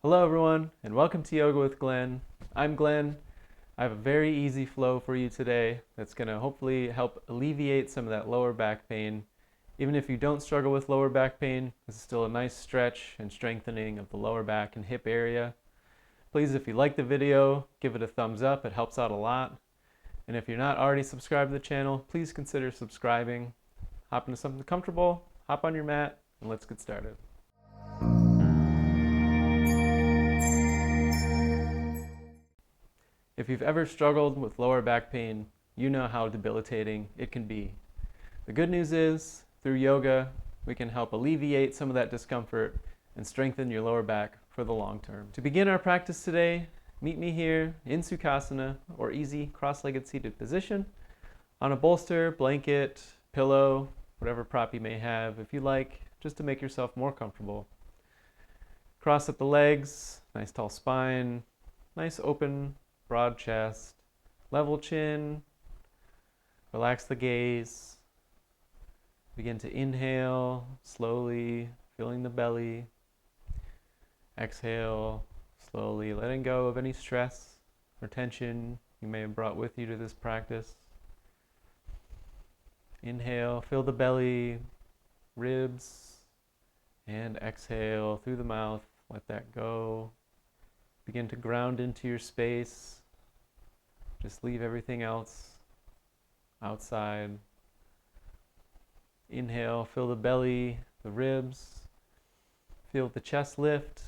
Hello everyone, and welcome to Yoga with Glenn. I'm Glenn. I have a very easy flow for you today that's going to hopefully help alleviate some of that lower back pain. Even if you don't struggle with lower back pain, this is still a nice stretch and strengthening of the lower back and hip area. Please, if you like the video, give it a thumbs up. It helps out a lot. And if you're not already subscribed to the channel, please consider subscribing. Hop into something comfortable, hop on your mat, and let's get started. If you've ever struggled with lower back pain, you know how debilitating it can be. The good news is, through yoga, we can help alleviate some of that discomfort and strengthen your lower back for the long term. To begin our practice today, meet me here in Sukhasana, or easy cross-legged seated position, on a bolster, blanket, pillow, whatever prop you may have, if you like, just to make yourself more comfortable. Cross up the legs, nice tall spine, nice open broad chest, level chin, relax the gaze. Begin to inhale slowly, feeling the belly. Exhale slowly, letting go of any stress or tension you may have brought with you to this practice. Inhale, feel the belly, ribs, and exhale through the mouth, let that go. Begin to ground into your space. Just leave everything else outside. Inhale, feel the belly, the ribs. Feel the chest lift.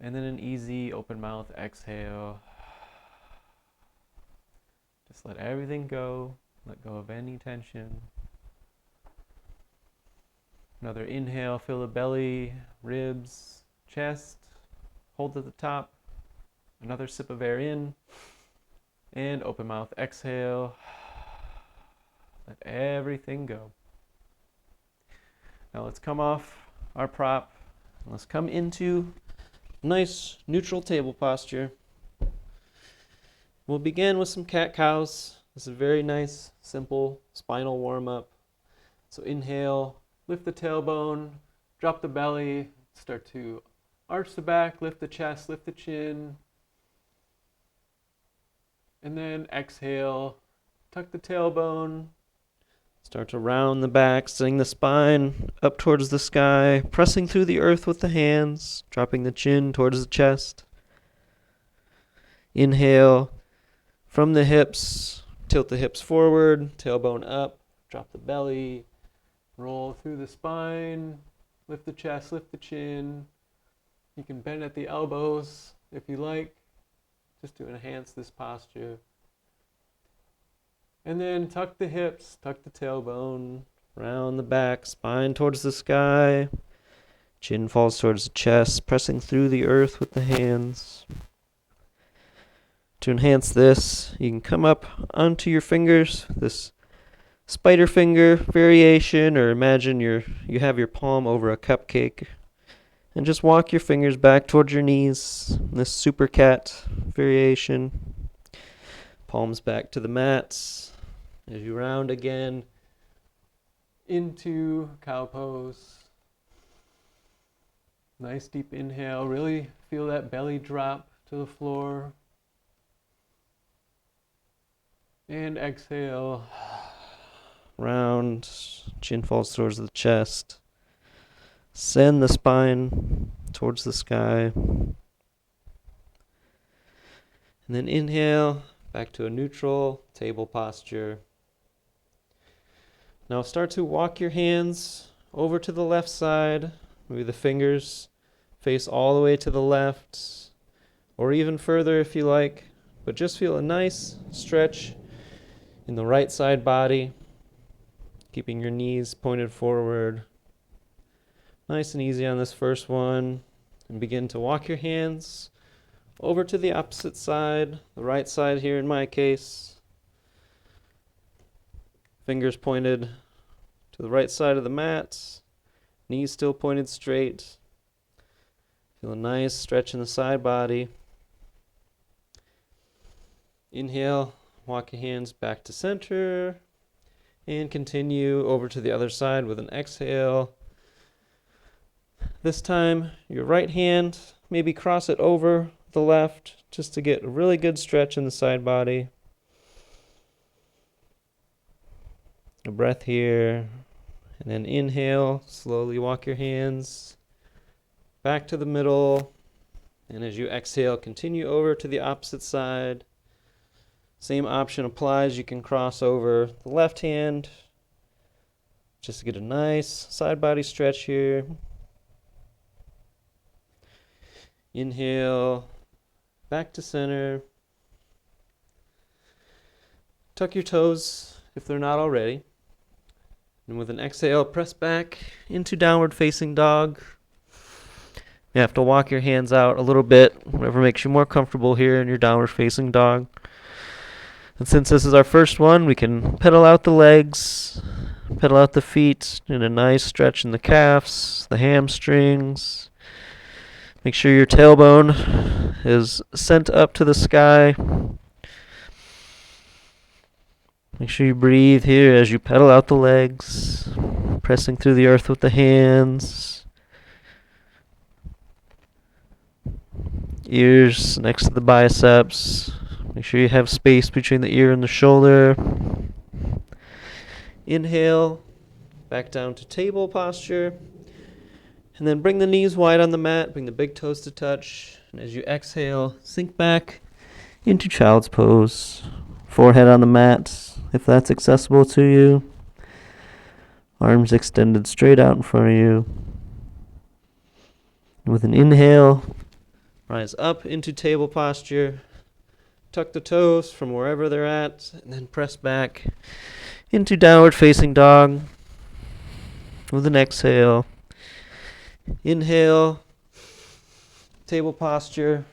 And then an easy open mouth exhale. Just let everything go. Let go of any tension. Another inhale, feel the belly, ribs, chest. Hold at the top. Another sip of air in, and open mouth exhale. Let everything go. Now let's come off our prop. Let's come into nice neutral table posture. We'll begin with some cat-cows. This is a very nice, simple spinal warm-up. So inhale, lift the tailbone, drop the belly, start to arch the back, lift the chest, lift the chin. And then exhale, tuck the tailbone, start to round the back, sending the spine up towards the sky, pressing through the earth with the hands, dropping the chin towards the chest. Inhale, from the hips, tilt the hips forward, tailbone up, drop the belly, roll through the spine, lift the chest, lift the chin. You can bend at the elbows if you like, just to enhance this posture. And then tuck the hips, tuck the tailbone, round the back, spine towards the sky, chin falls towards the chest, pressing through the earth with the hands. To enhance this, you can come up onto your fingers, this spider finger variation, or imagine you have your palm over a cupcake. And just walk your fingers back towards your knees. This super cat variation. Palms back to the mats. As you round again into cow pose. Nice deep inhale. Really feel that belly drop to the floor. And exhale. Round. Chin falls towards the chest. Send the spine towards the sky. And then inhale, back to a neutral table posture. Now start to walk your hands over to the left side. Maybe the fingers face all the way to the left, or even further if you like. But just feel a nice stretch in the right side body, keeping your knees pointed forward. Nice and easy on this first one. And begin to walk your hands over to the opposite side, the right side here in my case. Fingers pointed to the right side of the mat. Knees still pointed straight. Feel a nice stretch in the side body. Inhale, walk your hands back to center. And continue over to the other side with an exhale. This time, your right hand maybe cross it over the left just to get a really good stretch in the side body. A breath here, and then inhale, slowly walk your hands back to the middle, and as you exhale, continue over to the opposite side. Same option applies. You can cross over the left hand just to get a nice side body stretch here. Inhale, back to center. Tuck your toes if they're not already. And with an exhale, press back into downward facing dog. You have to walk your hands out a little bit, whatever makes you more comfortable here in your downward facing dog. And since this is our first one, we can pedal out the legs, pedal out the feet in a nice stretch in the calves, the hamstrings. Make sure your tailbone is sent up to the sky. Make sure you breathe here as you pedal out the legs, pressing through the earth with the hands. Ears next to the biceps. Make sure you have space between the ear and the shoulder. Inhale, back down to table posture. And then bring the knees wide on the mat, bring the big toes to touch. And as you exhale, sink back into child's pose. Forehead on the mat, if that's accessible to you. Arms extended straight out in front of you. And with an inhale, rise up into table posture. Tuck the toes from wherever they're at, and then press back into downward facing dog. With an exhale, inhale, table posture,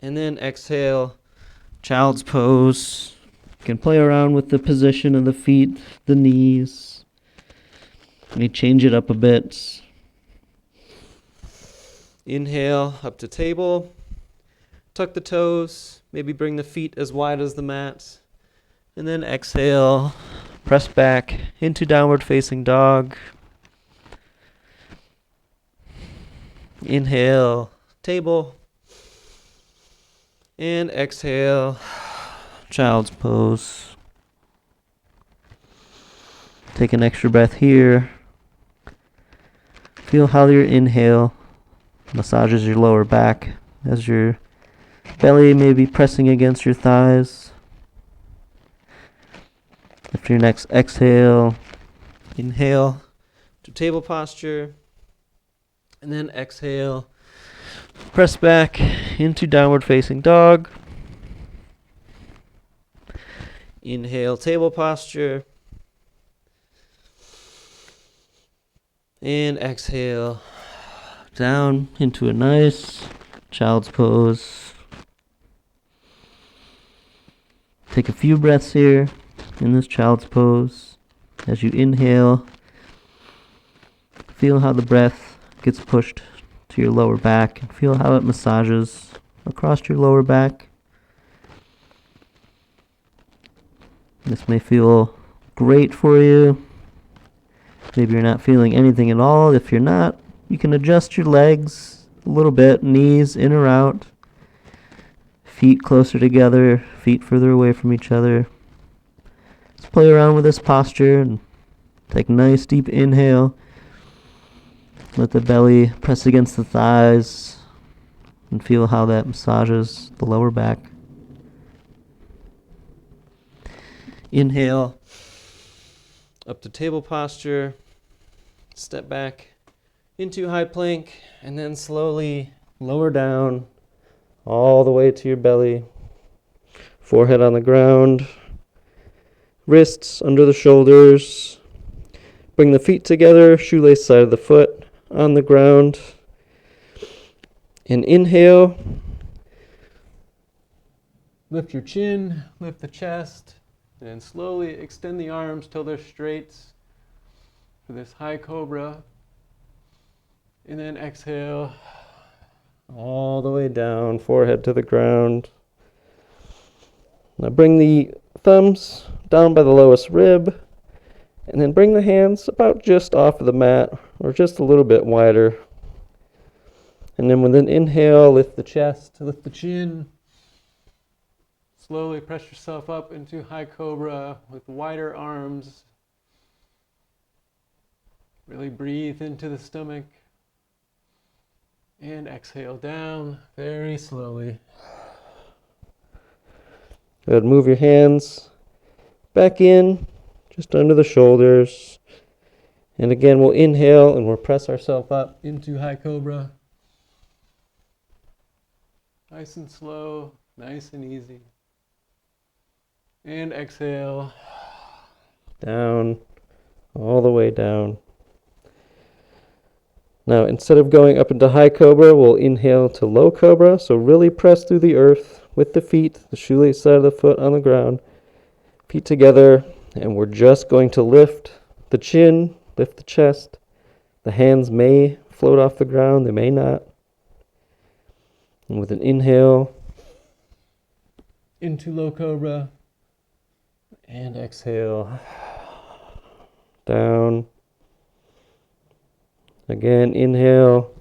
and then exhale, child's pose. You can play around with the position of the feet, the knees. You may change it up a bit. Inhale, up to table. Tuck the toes, maybe bring the feet as wide as the mat. And then exhale, press back into downward facing dog. Inhale, table. And exhale, child's pose. Take an extra breath here. Feel how your inhale massages your lower back as your belly may be pressing against your thighs. After your next exhale, inhale to table posture, and then exhale, press back into downward facing dog. Inhale, table posture, and exhale, down into a nice child's pose. Take a few breaths here in this child's pose. As you inhale, feel how the breath gets pushed to your lower back and feel how it massages across your lower back. This may feel great for you. Maybe you're not feeling anything at all. If you're not, you can adjust your legs a little bit, knees in or out. Feet closer together, feet further away from each other. Let's play around with this posture and take a nice deep inhale. Let the belly press against the thighs and feel how that massages the lower back. Inhale, up to table posture. Step back into high plank and then slowly lower down all the way to your belly. Forehead on the ground. Wrists under the shoulders. Bring the feet together, shoelace side of the foot on the ground. And inhale. Lift your chin, lift the chest, and slowly extend the arms till they're straight for this high cobra. And then exhale all the way down, forehead to the ground. Now bring the thumbs down by the lowest rib, and then bring the hands about just off of the mat, or just a little bit wider. And then with an inhale, lift the chest, lift the chin. Slowly press yourself up into high cobra with wider arms. Really breathe into the stomach. And exhale down very slowly. Good. Move your hands back in, just under the shoulders. And again, we'll inhale and we'll press ourselves up. Into high cobra. Nice and slow, nice and easy. And exhale. Down, all the way down. Now, instead of going up into high cobra, we'll inhale to low cobra. So really press through the earth with the feet, the shoelace side of the foot on the ground. Feet together, and we're just going to lift the chin, lift the chest. The hands may float off the ground, they may not. And with an inhale, into low cobra. and exhale, down. Again, inhale.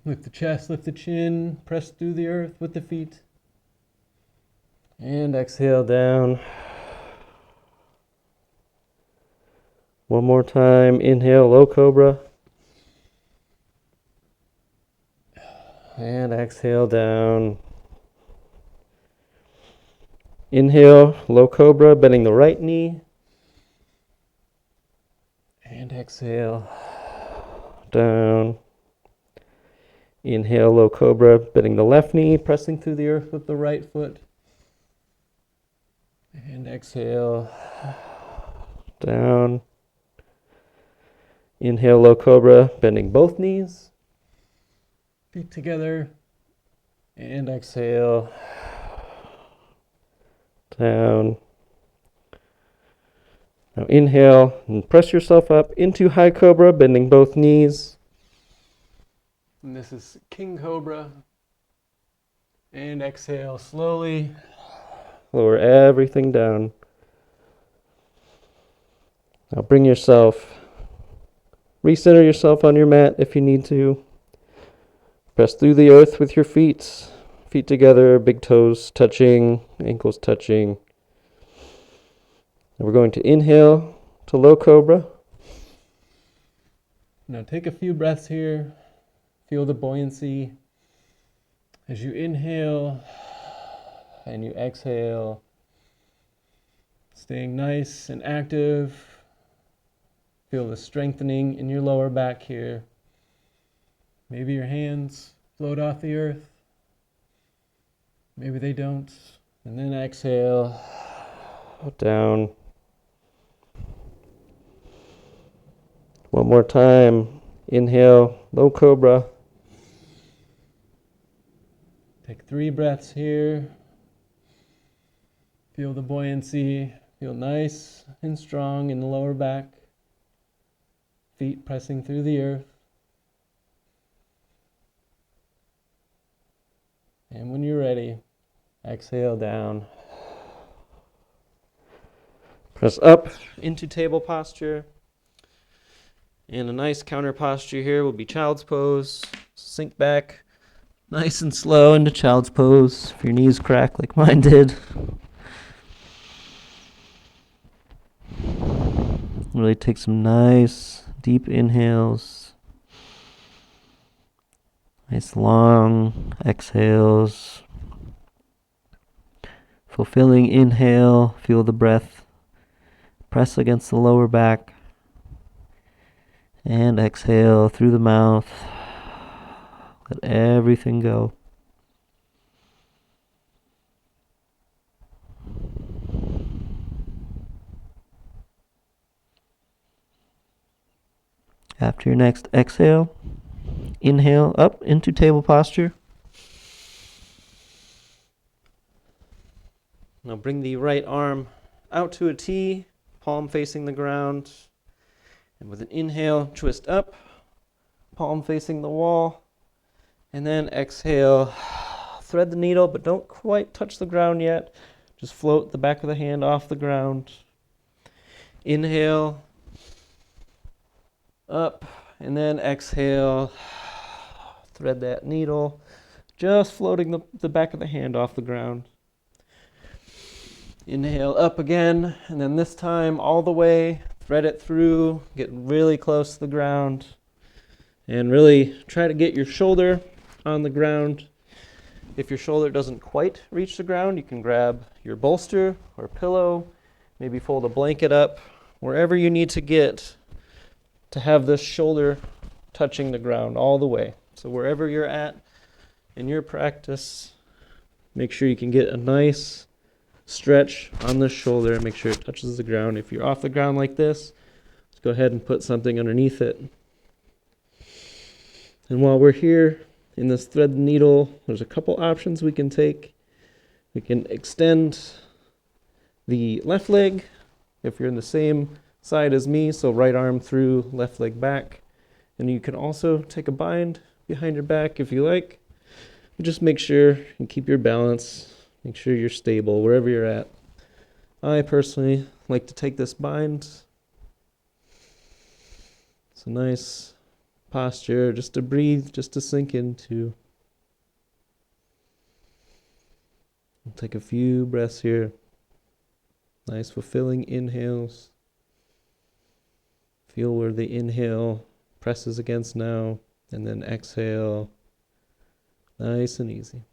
Lift the chest, lift the chin, press through the earth with the feet. And exhale down. One more time. Inhale, low cobra. And exhale down. Inhale, low cobra, bending the right knee. And exhale down. Inhale, low cobra, bending the left knee, pressing through the earth with the right foot. And exhale down. Inhale, low cobra, bending both knees. Feet together. And exhale down. Now inhale and press yourself up into high cobra, bending both knees. And this is King Cobra. And exhale slowly. Lower everything down. Now bring yourself, recenter yourself on your mat if you need to. Press through the earth with your feet. Feet together, big toes touching, ankles touching. And we're going to inhale to low cobra. Now take a few breaths here. Feel the buoyancy as you inhale and you exhale. Staying nice and active. Feel the strengthening in your lower back here. Maybe your hands float off the earth. Maybe they don't. And then exhale down. One more time. Inhale, low cobra. Take 3 breaths here. Feel the buoyancy. Feel nice and strong in the lower back. Feet pressing through the earth. And when you're ready, exhale down. Press up into table posture. And a nice counter posture here will be child's pose. Sink back nice and slow into child's pose. If your knees crack like mine did. Really take some nice deep inhales. Nice long exhales. Fulfilling inhale. Feel the breath press against the lower back. And exhale through the mouth. Let everything go. After your next exhale, inhale up into table posture. Now bring the right arm out to a T, palm facing the ground. And with an inhale, twist up, palm facing the wall. And then exhale, thread the needle, but don't quite touch the ground yet. Just float the back of the hand off the ground. Inhale, up, and then exhale, thread that needle, just floating the back of the hand off the ground. Inhale up again, and then this time all the way, thread it through, get really close to the ground, and really try to get your shoulder on the ground. If your shoulder doesn't quite reach the ground, you can grab your bolster or pillow, maybe fold a blanket up, wherever you need to get to have this shoulder touching the ground all the way. So wherever you're at in your practice, make sure you can get a nice stretch on the shoulder and make sure it touches the ground. If you're off the ground like this, let's go ahead and put something underneath it. And while we're here in this thread needle, there's a couple options we can take. We can extend the left leg if you're in the same side as me, so right arm through, left leg back. And you can also take a bind behind your back if you like. Just make sure you keep your balance, make sure you're stable wherever you're at. I personally like to take this bind. It's a nice posture just to breathe, just to sink into. We'll take a few breaths here. Nice fulfilling inhales. Feel where the inhale presses against now, and then exhale. Nice and easy.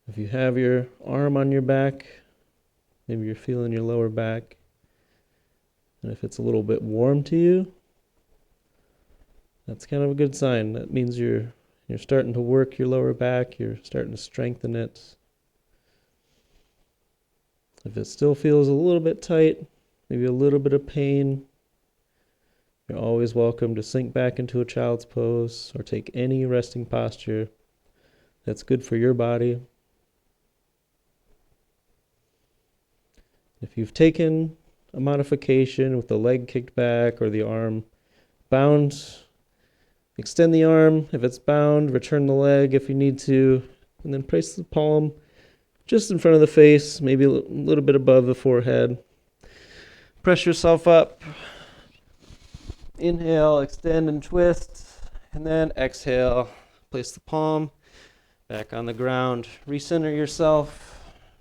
If you have your arm on your back, maybe you're feeling your lower back, and if it's a little bit warm to you, that's kind of a good sign. That means you're starting to work your lower back, you're starting to strengthen it. If it still feels a little bit tight, maybe a little bit of pain, you're always welcome to sink back into a child's pose or take any resting posture that's good for your body. If you've taken a modification with the leg kicked back or the arm bound, extend the arm. If it's bound, return the leg if you need to, and then place the palm just in front of the face, maybe a little bit above the forehead. Press yourself up. Inhale, extend and twist, and then exhale. Place the palm back on the ground. Recenter yourself.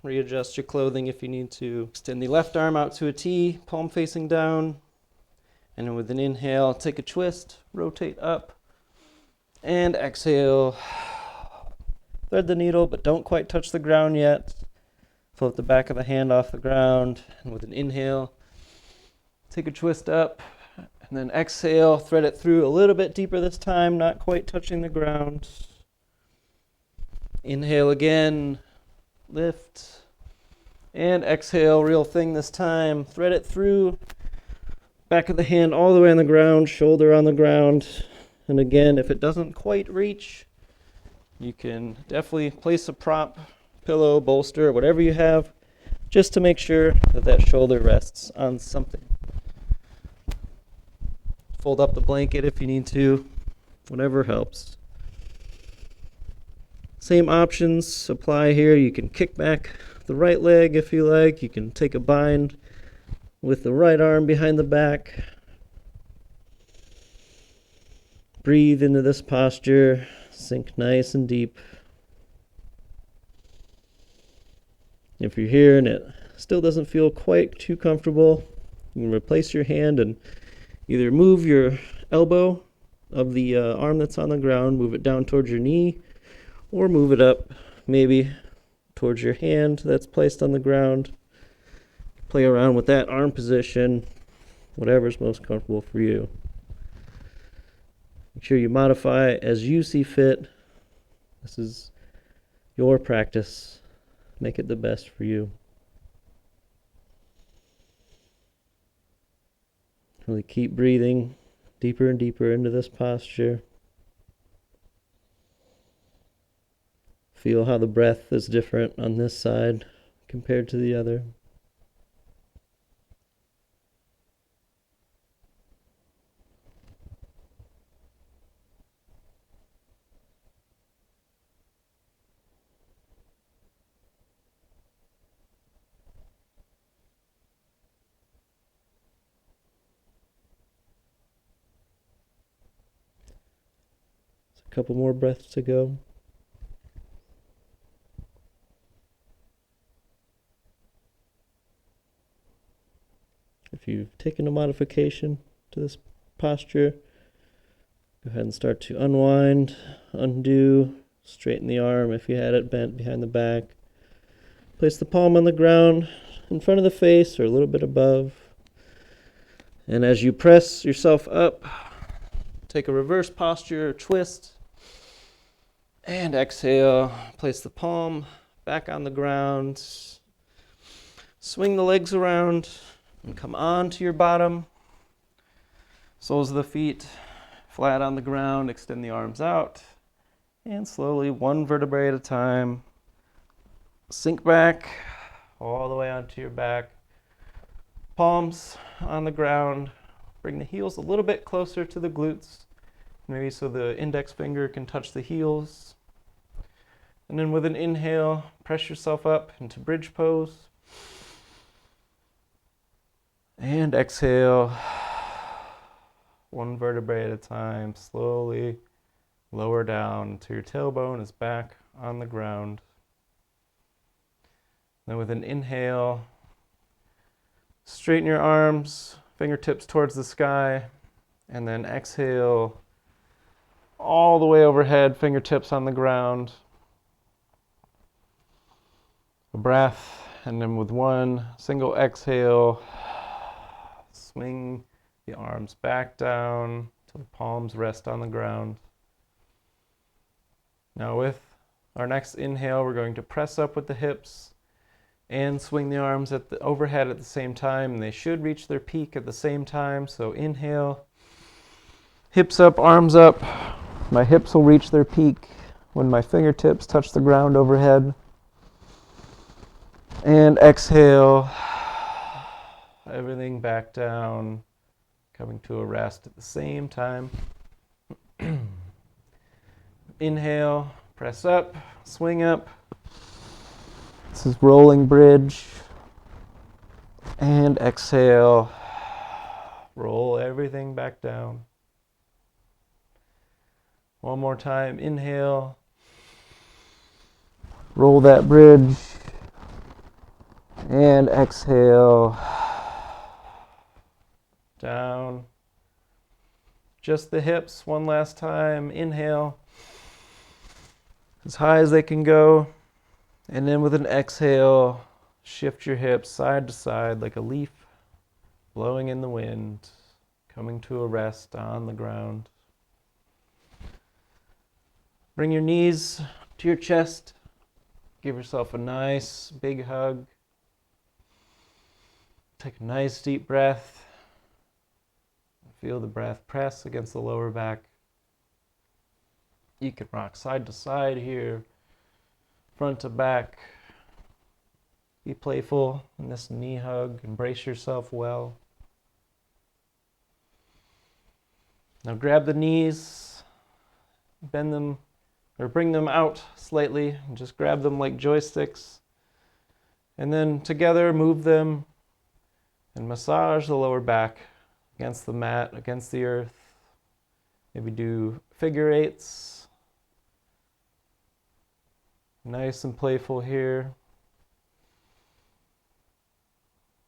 Readjust your clothing if you need to. Extend the left arm out to a T, palm facing down. And then with an inhale, take a twist, rotate up, and exhale. Thread the needle, but don't quite touch the ground yet. Float the back of the hand off the ground. And with an inhale, take a twist up, and then exhale, thread it through a little bit deeper this time, not quite touching the ground. Inhale again. Lift, and exhale, real thing this time. Thread it through, back of the hand all the way on the ground, shoulder on the ground. And again, if it doesn't quite reach, you can definitely place a prop, pillow, bolster, whatever you have, just to make sure that that shoulder rests on something. Fold up the blanket if you need to, whatever helps. Same options apply here. You can kick back the right leg if you like. You can take a bind with the right arm behind the back. Breathe into this posture. Sink nice and deep. If you're here and it still doesn't feel quite too comfortable, you can replace your hand and either move your elbow of the arm that's on the ground, move it down towards your knee, or move it up maybe towards your hand that's placed on the ground. Play around with that arm position, whatever's most comfortable for you. Make sure you modify as you see fit. This is your practice. Make it the best for you. Really keep breathing deeper and deeper into this posture. Feel how the breath is different on this side compared to the other. A couple more breaths to go. If you've taken a modification to this posture, go ahead and start to unwind, undo, straighten the arm if you had it bent behind the back. Place the palm on the ground in front of the face or a little bit above. And as you press yourself up, take a reverse posture, twist, and exhale. Place the palm back on the ground. Swing the legs around and come onto your bottom. Soles of the feet flat on the ground. Extend the arms out. And slowly, one vertebrae at a time, sink back all the way onto your back. Palms on the ground. Bring the heels a little bit closer to the glutes, maybe so the index finger can touch the heels. And then with an inhale, press yourself up into bridge pose. And exhale, one vertebrae at a time, slowly lower down until your tailbone is back on the ground. Then with an inhale, straighten your arms, fingertips towards the sky, and then exhale all the way overhead, fingertips on the ground. A breath, and then with one single exhale, swing the arms back down till the palms rest on the ground. Now with our next inhale, we're going to press up with the hips and swing the arms at the overhead at the same time, and they should reach their peak at the same time. So inhale, hips up, arms up. My hips will reach their peak when my fingertips touch the ground overhead. And exhale, everything back down, coming to a rest at the same time. Inhale, press up, swing up. This is rolling bridge. And exhale, roll everything back down. One more time, inhale, roll that bridge. And exhale, down. Just the hips, one last time. Inhale, as high as they can go. And then with an exhale, shift your hips side to side like a leaf blowing in the wind, coming to a rest on the ground. Bring your knees to your chest. Give yourself a nice big hug. Take a nice deep breath. Feel the breath press against the lower back. You can rock side to side here, front to back. Be playful in this knee hug. Embrace yourself well. Now grab the knees, bend them, or bring them out slightly, and just grab them like joysticks. And then together move them and massage the lower back against the mat, against the earth. Maybe do figure eights. Nice and playful here.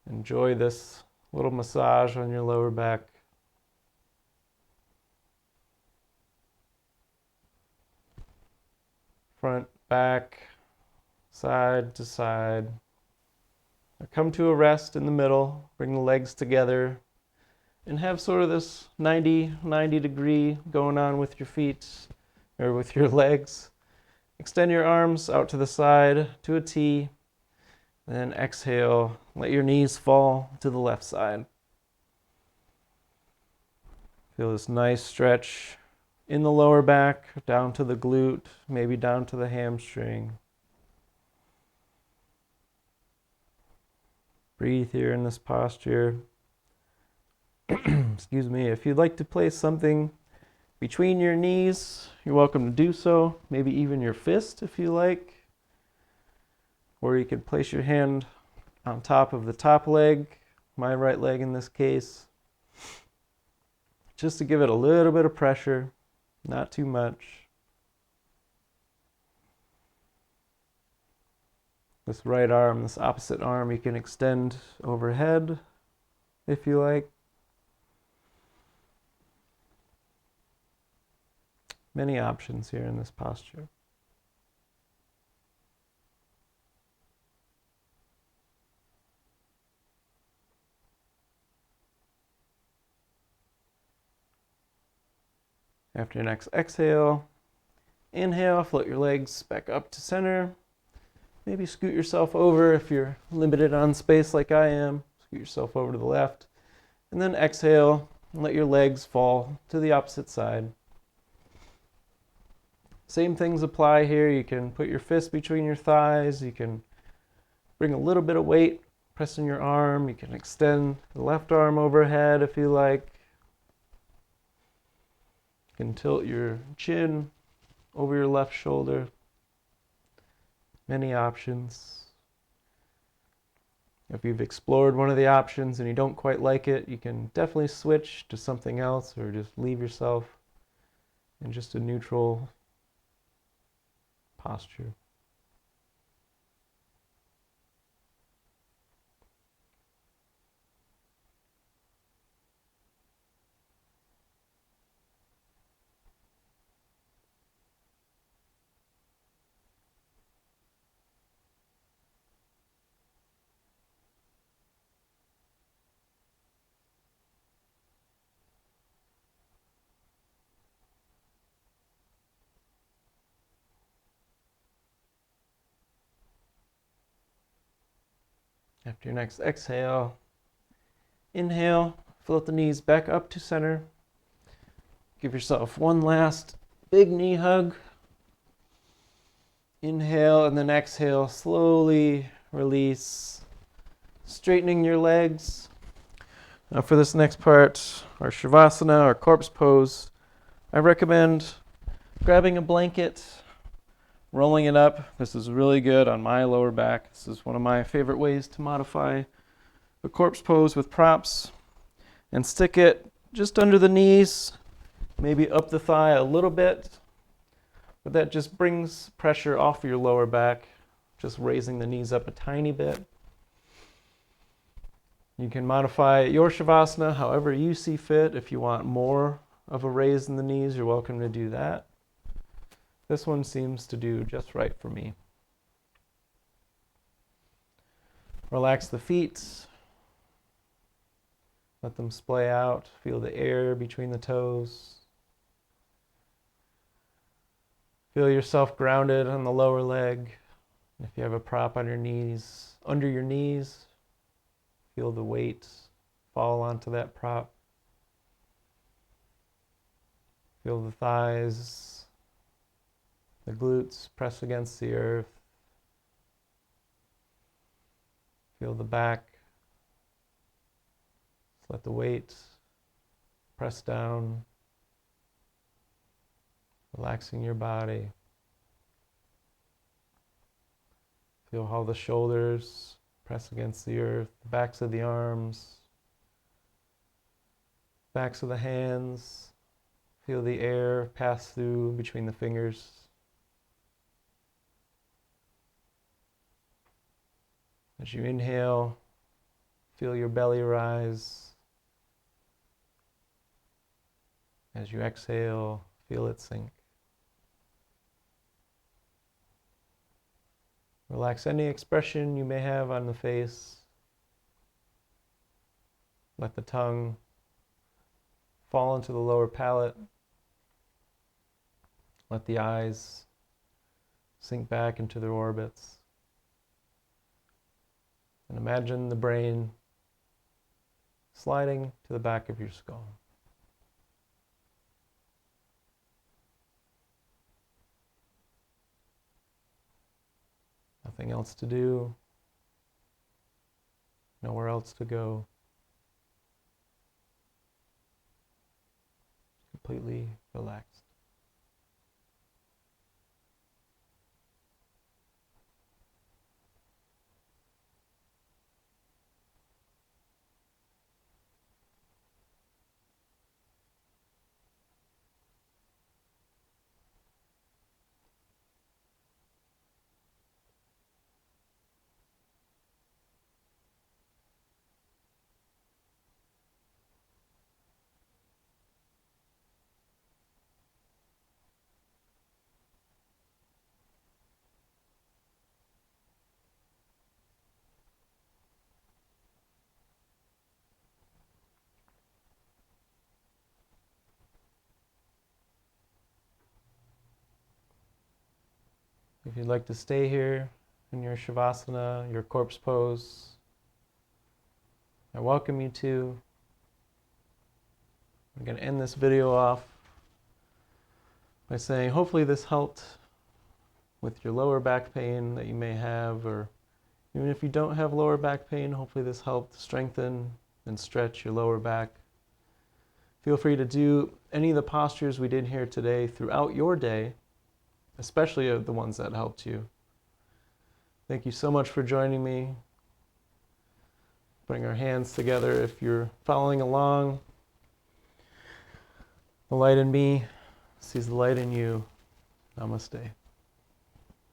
Enjoy this little massage on your lower back. Front, back, side to side. Now come to a rest in the middle. Bring the legs together and have sort of this 90 degree going on with your feet or with your legs. Extend your arms out to the side to a T. Then exhale, let your knees fall to the left side. Feel this nice stretch in the lower back, down to the glute, maybe down to the hamstring. Breathe here in this posture. Excuse me. If you'd like to place something between your knees, you're welcome to do so. Maybe even your fist if you like. Or you could place your hand on top of the top leg, my right leg in this case, just to give it a little bit of pressure, not too much. This right arm, this opposite arm, you can extend overhead if you like. Many options here in this posture. After your next exhale, inhale, float your legs back up to center. Maybe scoot yourself over if you're limited on space like I am. Scoot yourself over to the left. And then exhale and let your legs fall to the opposite side. Same things apply here. You can put your fist between your thighs. You can bring a little bit of weight, press in your arm. You can extend the left arm overhead if you like. You can tilt your chin over your left shoulder. Many options. If you've explored one of the options and you don't quite like it, you can definitely switch to something else or just leave yourself in just a neutral posture. After your next exhale, inhale, float the knees back up to center. Give yourself one last big knee hug. Inhale and then exhale, slowly release, straightening your legs. Now for this next part, our Shavasana, our corpse pose, I recommend grabbing a blanket, rolling it up. This is really good on my lower back. This is one of my favorite ways to modify the corpse pose with props. And stick it just under the knees, maybe up the thigh a little bit. But that just brings pressure off your lower back, just raising the knees up a tiny bit. You can modify your Shavasana however you see fit. If you want more of a raise in the knees, you're welcome to do that. This one seems to do just right for me. Relax the feet. Let them splay out. Feel the air between the toes. Feel yourself grounded on the lower leg. If you have a prop on your knees, under your knees, feel the weight fall onto that prop. Feel the thighs, the glutes press against the earth. Feel the back. Let the weight press down, relaxing your body. Feel how the shoulders press against the earth, the backs of the arms, backs of the hands. Feel the air pass through between the fingers. As you inhale, feel your belly rise. As you exhale, feel it sink. Relax any expression you may have on the face. Let the tongue fall into the lower palate. Let the eyes sink back into their orbits. And imagine the brain sliding to the back of your skull. nothing else to do, nowhere else to go. Completely relaxed. If you'd like to stay here in your Shavasana, your corpse pose, I welcome you to. I'm going to end this video off by saying hopefully this helped with your lower back pain that you may have, or even if you don't have lower back pain, hopefully this helped strengthen and stretch your lower back. Feel free to do any of the postures we did here today throughout your day, especially the ones that helped you. Thank you so much for joining me. Bring our hands together if you're following along. The light in me sees the light in you. Namaste.